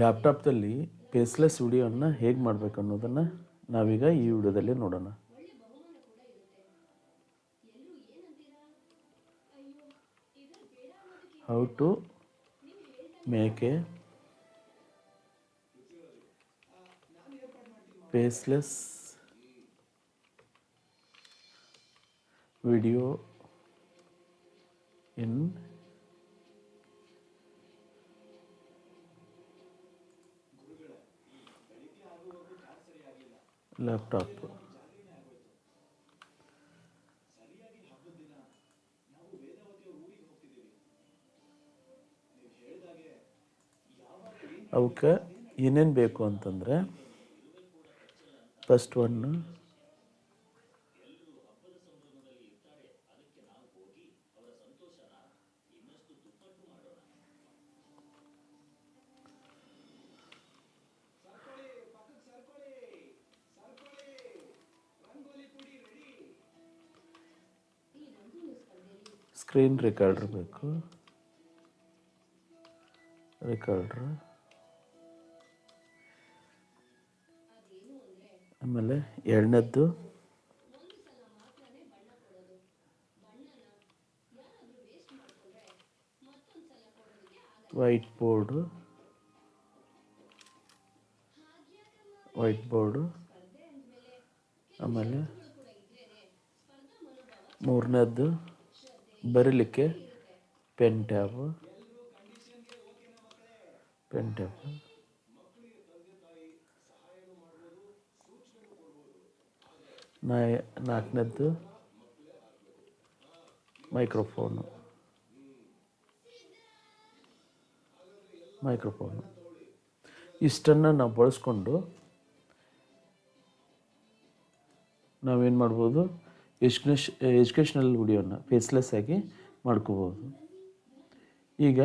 ಲ್ಯಾಪ್ಟಾಪ್ದಲ್ಲಿ faceless ವಿಡಿಯೋವನ್ನು ಹೇಗೆ ಮಾಡಬೇಕು ಅನ್ನೋದನ್ನು ನಾವೀಗ ಈ ವಿಡಿಯೋದಲ್ಲಿ ನೋಡೋಣ. How to make a faceless video in laptop. ಅವಕ್ಕೆ ಏನೇನು ಬೇಕು ಅಂತಂದರೆ, ಫಸ್ಟ್ ಒನ್ನು ಸ್ಕ್ರೀನ್ ರೆಕಾರ್ಡರ್ ಬೇಕು. ರೆಕಾರ್ಡ್ರ್, ಆಮೇಲೆ ಎರಡನೇದ್ದು ವೈಟ್ ಬೋರ್ಡು. ಆಮೇಲೆ ಮೂರನೇದ್ದು ಬರೀಲಿಕ್ಕೆ ಪೆನ್ ಟ್ಯಾಬ್. ನಾಲ್ಕನೇದ್ದು ಮೈಕ್ರೋಫೋನು. ಇಷ್ಟನ್ನು ನಾವು ಬಳಸ್ಕೊಂಡು ನಾವೇನು ಮಾಡ್ಬೋದು, ಎಜುಕೇಷ್ನಲ್ ವಿಡಿಯೋನ ಫೇಸ್ಲೆಸ್ ಆಗಿ ಮಾಡ್ಕೋಬೋದು. ಈಗ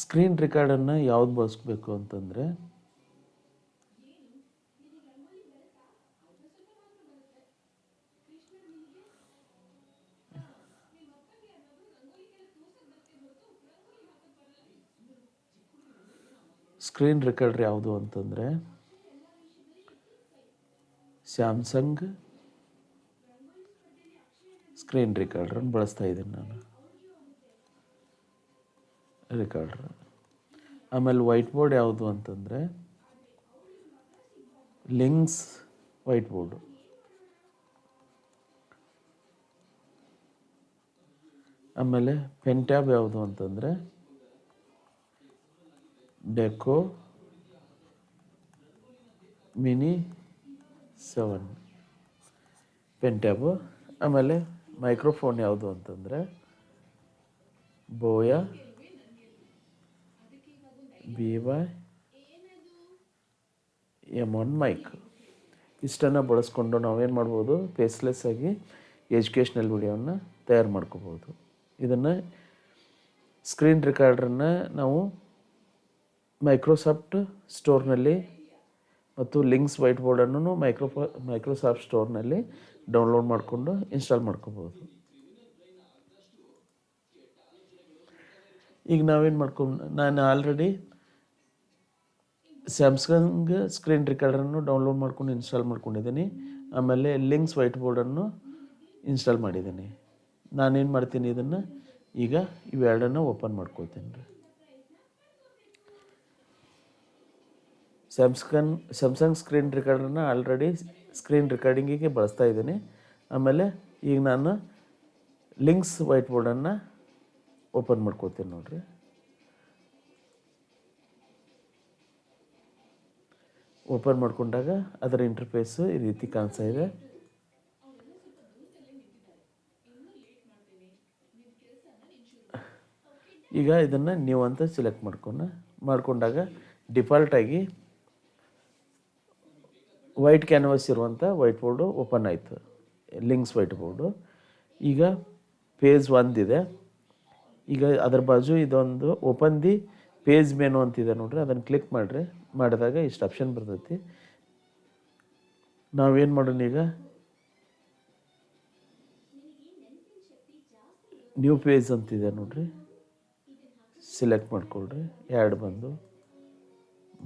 ಸ್ಕ್ರೀನ್ ರೆಕಾರ್ಡನ್ನು ಯಾವ್ದು ಬಳಸ್ಬೇಕು ಅಂತಂದರೆ, ಸ್ಕ್ರೀನ್ ರೆಕಾರ್ಡರ್ ಯಾವುದು ಅಂತಂದರೆ ಸ್ಯಾಮ್ಸಂಗ್ ಸ್ಕ್ರೀನ್ ರೆಕಾರ್ಡ್ರನ್ನು ಬಳಸ್ತಾ ಇದ್ದೀನಿ ನಾನು. ರೆಕಾರ್ಡ್ರ್. ಆಮೇಲೆ ವೈಟ್ ಬೋರ್ಡ್ ಯಾವುದು ಅಂತಂದರೆ ಲಿಂಕ್ಸ್ ವೈಟ್ ಬೋರ್ಡು. ಆಮೇಲೆ ಪೆನ್ ಟ್ಯಾಬ್ ಯಾವುದು ಅಂತಂದರೆ ಡೆಕೋ ಮಿನಿ 7 ಪೆನ್ ಟ್ಯಾಬು. ಆಮೇಲೆ ಮೈಕ್ರೋಫೋನ್ ಯಾವುದು ಅಂತಂದರೆ ಬೋಯಾ BY-M1 ಮೈಕ್. ಇಷ್ಟನ್ನು ಬಳಸ್ಕೊಂಡು ನಾವೇನು ಮಾಡ್ಬೋದು, ಫೇಸ್ಲೆಸ್ ಆಗಿ ಎಜುಕೇಷ್ನಲ್ ವಿಡಿಯೋನ ತಯಾರು ಮಾಡ್ಕೋಬೋದು. ಇದನ್ನು ಸ್ಕ್ರೀನ್ ರೆಕಾರ್ಡ್ರನ್ನು ನಾವು ಮೈಕ್ರೋಸಾಫ್ಟ್ ಸ್ಟೋರ್ನಲ್ಲಿ ಮತ್ತು ಲಿಂಕ್ಸ್ ವೈಟ್ ಬೋರ್ಡನ್ನು ಮೈಕ್ರೋಸಾಫ್ಟ್ ಸ್ಟೋರ್ನಲ್ಲಿ ಡೌನ್ಲೋಡ್ ಮಾಡಿಕೊಂಡು ಇನ್ಸ್ಟಾಲ್ ಮಾಡ್ಕೋಬೋದು. ಈಗ ನಾನು ಆಲ್ರೆಡಿ ಸ್ಯಾಮ್ಸಂಗ್ ಸ್ಕ್ರೀನ್ ರೆಕಾರ್ಡರನ್ನು ಡೌನ್ಲೋಡ್ ಮಾಡ್ಕೊಂಡು ಇನ್ಸ್ಟಾಲ್ ಮಾಡ್ಕೊಂಡಿದ್ದೀನಿ. ಆಮೇಲೆ ಲಿಂಕ್ಸ್ ವೈಟ್ ಬೋರ್ಡನ್ನು ಇನ್ಸ್ಟಾಲ್ ಮಾಡಿದ್ದೀನಿ. ನಾನೇನು ಮಾಡ್ತೀನಿ, ಇದನ್ನು ಈಗ ಇವೆರಡನ್ನು ಓಪನ್ ಮಾಡ್ಕೊಳ್ತೀನಿ ರೀ. ಸ್ಯಾಮ್ಸಂಗ್ ಸ್ಕ್ರೀನ್ ರೆಕಾರ್ಡರನ್ನ ಆಲ್ರೆಡಿ ಸ್ಕ್ರೀನ್ ರೆಕಾರ್ಡಿಂಗಿಗೆ ಬಳಸ್ತಾ ಇದ್ದೀನಿ. ಆಮೇಲೆ ಈಗ ನಾನು ಲಿಂಕ್ಸ್ ವೈಟ್ ಬೋರ್ಡನ್ನು ಓಪನ್ ಮಾಡ್ಕೊಳ್ತೀನಿ ನೋಡಿರಿ. ಓಪನ್ ಮಾಡ್ಕೊಂಡಾಗ ಅದರ ಇಂಟರ್ಫೇಸು ಈ ರೀತಿ ಕಾಣಿಸ್ತಾ ಇದೆ. ಈಗ ಇದನ್ನು ನೀವು ಅಂತ ಸೆಲೆಕ್ಟ್ ಮಾಡ್ಕೊಂಡಾಗ ಡಿಫಾಲ್ಟಾಗಿ ವೈಟ್ ಕ್ಯಾನ್ವಾಸ್ ಇರುವಂಥ ವೈಟ್ ಬೋರ್ಡು ಓಪನ್ ಆಯಿತು, ಲಿಂಕ್ಸ್ ವೈಟ್ ಬೋರ್ಡು. ಈಗ ಪೇಜ್ 1 ಇದೆ. ಈಗ ಅದರ ಬಾಜು ಇದೊಂದು ಓಪನ್ ದಿ ಪೇಜ್ ಮೆನು ಅಂತಿದೆ ನೋಡ್ರಿ, ಅದನ್ನು ಕ್ಲಿಕ್ ಮಾಡಿದಾಗ ಇಷ್ಟು ಆಪ್ಷನ್ ಬರ್ತೈತಿ. ನಾವೇನು ಮಾಡೋಣ, ಈಗ ನ್ಯೂ ಪೇಜ್ ಅಂತಿದೆ ನೋಡ್ರಿ, ಸೆಲೆಕ್ಟ್ ಮಾಡ್ಕೊಳ್ರಿ. 2 ಬಂದು,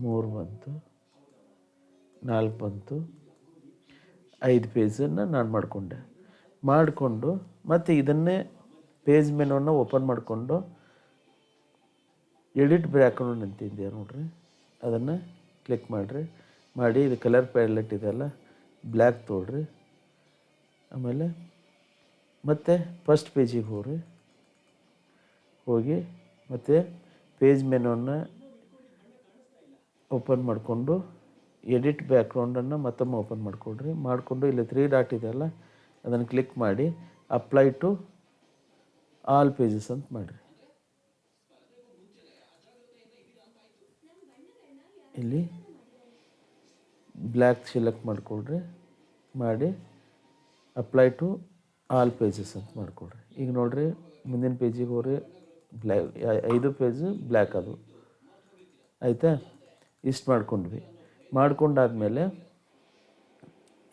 3 ಬಂತು, 4 ಬಂತು, 5 ಪೇಜನ್ನು ನಾನು ಮಾಡಿಕೊಂಡು ಮತ್ತು ಇದನ್ನೇ ಪೇಜ್ ಮೆನುವನ್ನು ಓಪನ್ ಮಾಡಿಕೊಂಡು ಎಡಿಟ್ ಬ್ಯಾಕ್ಗ್ರೌಂಡ್ ಅಂತಿದೆಯಾ ನೋಡಿರಿ, ಅದನ್ನು ಕ್ಲಿಕ್ ಮಾಡಿ ಇದು ಕಲರ್ ಪ್ಯಾಲೆಟ್ ಇದೆಯಲ್ಲ ಬ್ಲ್ಯಾಕ್ ತೊಗೊಳ್ರಿ. ಆಮೇಲೆ ಮತ್ತೆ ಫಸ್ಟ್ ಪೇಜಿಗೆ ಹೋಗಿ ಮತ್ತು ಪೇಜ್ ಮೆನುವನ್ನು ಓಪನ್ ಮಾಡಿಕೊಂಡು ಎಡಿಟ್ ಬ್ಯಾಕ್ಗ್ರೌಂಡನ್ನು ಮತ್ತೊಮ್ಮೆ ಓಪನ್ ಮಾಡಿಕೊಂಡು ಇಲ್ಲಿ 3 ಡಾಟ್ ಇದೆಯಲ್ಲ ಅದನ್ನು ಕ್ಲಿಕ್ ಮಾಡಿ ಅಪ್ಲೈ ಟು ಆಲ್ ಪೇಜಸ್ ಅಂತ ಮಾಡಿರಿ. ಇಲ್ಲಿ ಬ್ಲ್ಯಾಕ್ ಸೆಲೆಕ್ಟ್ ಮಾಡಿ ಅಪ್ಲೈ ಟು ಆಲ್ ಪೇಜಸ್ ಅಂತ ಮಾಡಿಕೊಡ್ರಿ. ಈಗ ನೋಡಿರಿ ಮುಂದಿನ ಪೇಜಿಗೆ ಹೋಗ್ರಿ, ಬ್ಲ್ಯಾಕ್ 5 ಪೇಜು ಬ್ಲ್ಯಾಕ್ ಅದು ಆಯಿತಾ. ಇಷ್ಟು ಮಾಡ್ಕೊಂಡಾದ್ಮೇಲೆ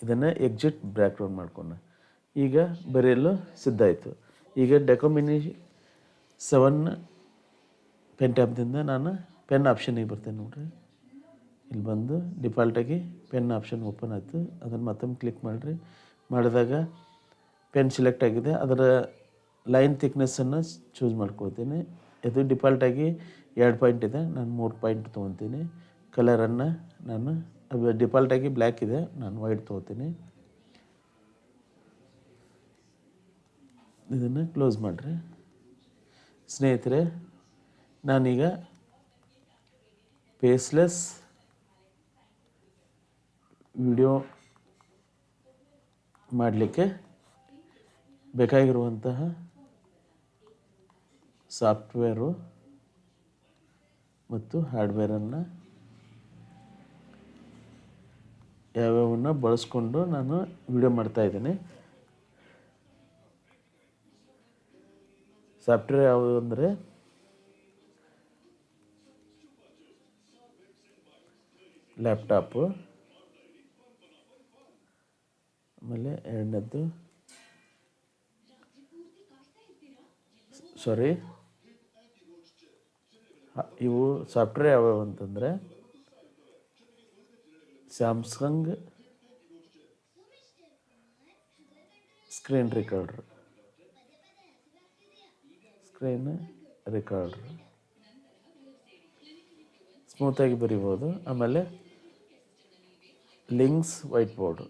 ಇದನ್ನು ಎಕ್ಸಿಟ್ ಬ್ಯಾಕ್ಗ್ರೌಂಡ್ ಮಾಡ್ಕೊಂಡು ಈಗ ಬರೆಯಲು ಸಿದ್ಧ ಆಯಿತು. ಈಗ ಡೆಕೊಮಿನಿ 7 ಪೆನ್ ಟ್ಯಾಬ್ದಿಂದ ನಾನು ಪೆನ್ ಆಪ್ಷನಿಗೆ ಬರ್ತೇನೆ ನೋಡಿರಿ. ಇಲ್ಲಿ ಬಂದು ಡಿಫಾಲ್ಟಾಗಿ ಪೆನ್ ಆಪ್ಷನ್ ಓಪನ್ ಆಯಿತು. ಅದನ್ನು ಮತ್ತೊಮ್ಮೆ ಕ್ಲಿಕ್ ಮಾಡಿದಾಗ ಪೆನ್ ಸೆಲೆಕ್ಟ್ ಆಗಿದೆ. ಅದರ ಲೈನ್ ಥಿಕ್ನೆಸ್ಸನ್ನು ಚೂಸ್ ಮಾಡ್ಕೊಳ್ತೀನಿ. ಇದು ಡಿಫಾಲ್ಟಾಗಿ 2 ಪಾಯಿಂಟ್ ಇದೆ, ನಾನು 3 ಪಾಯಿಂಟ್ ತೊಗೊತೀನಿ. ಕಲರನ್ನು ನಾನು ಡಿಫಾಲ್ಟಾಗಿ ಬ್ಲ್ಯಾಕ್ ಇದೆ, ನಾನು ವೈಟ್ ತೊಗೋತೀನಿ. ಇದನ್ನು ಕ್ಲೋಸ್ ಮಾಡಿರಿ. ಸ್ನೇಹಿತರೆ, ನಾನೀಗ ಫೇಸ್ಲೆಸ್ ವಿಡಿಯೋ ಮಾಡಲಿಕ್ಕೆ ಬೇಕಾಗಿರುವಂತಹ ಸಾಫ್ಟ್ವೇರು ಮತ್ತು ಹಾರ್ಡ್ವೇರನ್ನು ಯಾವ್ಯಾವನ್ನ ಬಳಸ್ಕೊಂಡು ನಾನು ವಿಡಿಯೋ ಮಾಡ್ತಾಯಿದ್ದೀನಿ. ಸಾಫ್ಟ್ವೇರ್ ಯಾವುದು ಅಂದರೆ ಲ್ಯಾಪ್ಟಾಪು, ಆಮೇಲೆ ಎರಡನೇದ್ದು ಇವು ಸಾಫ್ಟ್ವೇರ್ ಯಾವ್ಯಾವು ಅಂತಂದರೆ ಸ್ಯಾಮ್ಸಂಗ್ ಸ್ಕ್ರೀನ್ ರೆಕಾರ್ಡ್ರ್ ಸ್ಮೂತಾಗಿ ಬರಿಬೋದು. ಆಮೇಲೆ ಲಿಂಕ್ಸ್ ವೈಟ್ ಬೋರ್ಡ್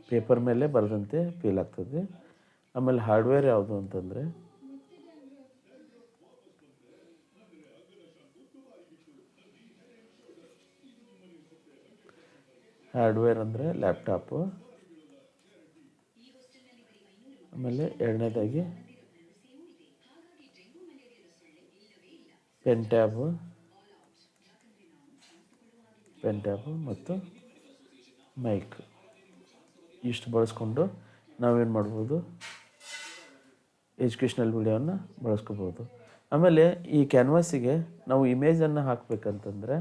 ಪೇಪರ್ ಮೇಲೆ ಬರೆದಂತೆ ಫೀಲ್ ಆಗ್ತದೆ. ಆಮೇಲೆ ಹಾರ್ಡ್ವೇರ್ ಯಾವುದು ಅಂತಂದರೆ ಲ್ಯಾಪ್ಟಾಪು, ಆಮೇಲೆ ಎರಡನೇದಾಗಿ ಪೆನ್ ಟ್ಯಾಬು ಮತ್ತು ಮೈಕ್. ಇಷ್ಟು ಬಳಸ್ಕೊಂಡು ನಾವೇನು ಮಾಡ್ಬೋದು, ಎಜುಕೇಷ್ನಲ್ ವಿಡಿಯೋನ ಬಳಸ್ಕೋಬೋದು. ಆಮೇಲೆ ಈ ಕ್ಯಾನ್ವಾಸಿಗೆ ನಾವು ಇಮೇಜನ್ನು ಹಾಕಬೇಕಂತಂದರೆ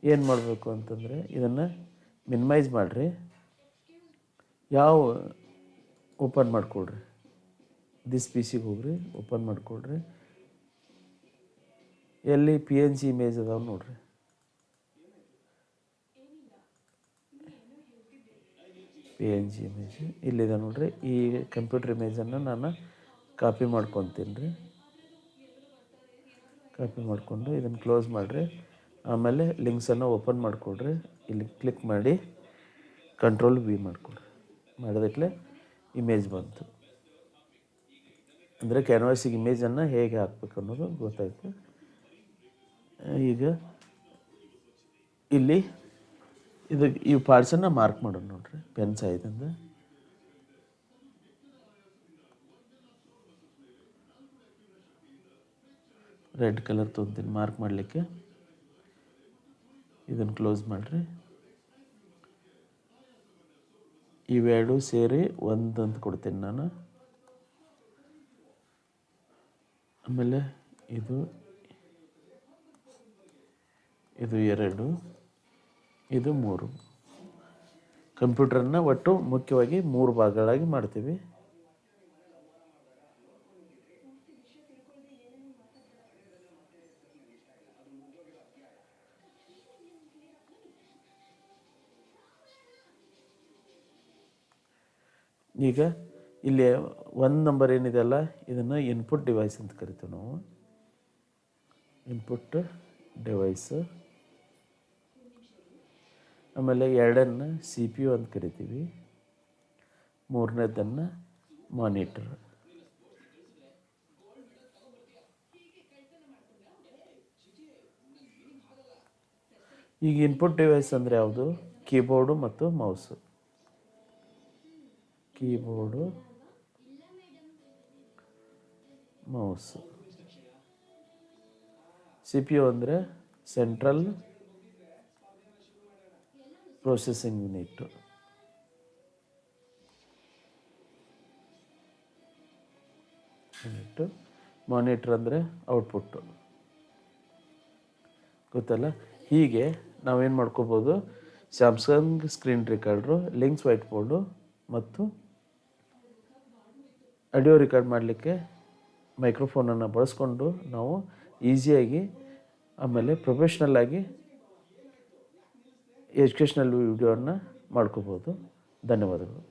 ಏನು ಮಾಡಬೇಕು ಅಂತಂದರೆ ಇದನ್ನು ಮಿನಿಮೈಸ್ ಮಾಡಿರಿ, ಓಪನ್ ಮಾಡಿಕೊಡ್ರಿ. ದಿಸ್ ಪಿ ಸಿಗೆ ಹೋಗ್ರಿ, ಓಪನ್ ಮಾಡಿಕೊಡ್ರಿ. ಎಲ್ಲಿ PNG ಇಮೇಜ್ ಅದಾವೆ ನೋಡ್ರಿ, PNG ಇಮೇಜ್ ಇಲ್ಲಿದೆ ನೋಡ್ರಿ. ಈ ಕಂಪ್ಯೂಟರ್ ಇಮೇಜನ್ನು ನಾನು ಕಾಪಿ ಮಾಡ್ಕೊತೀನಿ ರೀ. ಕಾಪಿ ಮಾಡಿಕೊಂಡು ಇದನ್ನು ಕ್ಲೋಸ್ ಮಾಡಿರಿ. ಆಮೇಲೆ ಲಿಂಕ್ಸನ್ನು ಓಪನ್ ಮಾಡಿಕೊಡ್ರಿ. ಇಲ್ಲಿ ಕ್ಲಿಕ್ ಮಾಡಿ ಕಂಟ್ರೋಲ್ V ಮಾಡಿದಟ್ಲೆ ಇಮೇಜ್ ಬಂತು. ಅಂದರೆ ಕ್ಯಾನ್ವಾಸಿಗೆ ಇಮೇಜನ್ನು ಹೇಗೆ ಹಾಕ್ಬೇಕು ಅನ್ನೋದು ಗೊತ್ತಾಯಿತು. ಈಗ ಇಲ್ಲಿ ಈ ಪಾರ್ಟ್ಸನ್ನು ಮಾರ್ಕ್ ಮಾಡೋದು ನೋಡ್ರಿ, ಪೆನ್ ಸೈಜಿಂದ. ರೆಡ್ ಕಲರ್ ತೊಗೊಂತೀನಿ ಮಾರ್ಕ್ ಮಾಡಲಿಕ್ಕೆ. ಇದನ್ನು ಕ್ಲೋಸ್ ಮಾಡಿರಿ. ಇವೆರಡು ಸೇರಿ ಒಂದು ಅಂತ ಕೊಡ್ತೀನಿ ನಾನು. ಆಮೇಲೆ ಇದು 2, ಇದು 3. ಕಂಪ್ಯೂಟರನ್ನು ಒಟ್ಟು ಮುಖ್ಯವಾಗಿ 3 ಭಾಗಗಳಾಗಿ ಮಾಡ್ತೀವಿ. ಈಗ ಇಲ್ಲಿ 1 ನಂಬರ್ ಏನಿದೆಯಲ್ಲ ಇದನ್ನು ಇನ್ಪುಟ್ ಡಿವೈಸ್ ಅಂತ ಕರಿತೀವಿ ನಾವು. Input device. ಆಮೇಲೆ 2ನ್ನು CPU ಅಂತ ಕರಿತೀವಿ. 3ನೇದನ್ನು ಮಾನಿಟರ್. ಈಗ ಇನ್ಪುಟ್ ಡಿವೈಸ್ ಅಂದರೆ ಯಾವುದು? ಕೀಬೋರ್ಡು ಮತ್ತು ಮೌಸು. Keyboard, mouse. CPU ಅಂದರೆ ಸೆಂಟ್ರಲ್ ಪ್ರೊಸೆಸಿಂಗ್ ಯೂನಿಟ್. ಮಾನಿಟರ್ ಅಂದರೆ ಔಟ್ಪುಟ್ಟು. ಗೊತ್ತಲ್ಲ? ಹೀಗೆ ನಾವೇನು ಮಾಡ್ಕೋಬೋದು, Samsung screen recorder, links white board ಮತ್ತು ಆಡಿಯೋ ರೆಕಾರ್ಡ್ ಮಾಡಲಿಕ್ಕೆ ಮೈಕ್ರೋಫೋನನ್ನು ಬಳಸ್ಕೊಂಡು ನಾವು ಈಸಿಯಾಗಿ ಆಮೇಲೆ ಪ್ರೊಫೆಷ್ನಲ್ಲಾಗಿ ಎಜುಕೇಷ್ನಲ್ ವಿಡಿಯೋವನ್ನು ಮಾಡ್ಕೋಬೋದು. ಧನ್ಯವಾದಗಳು.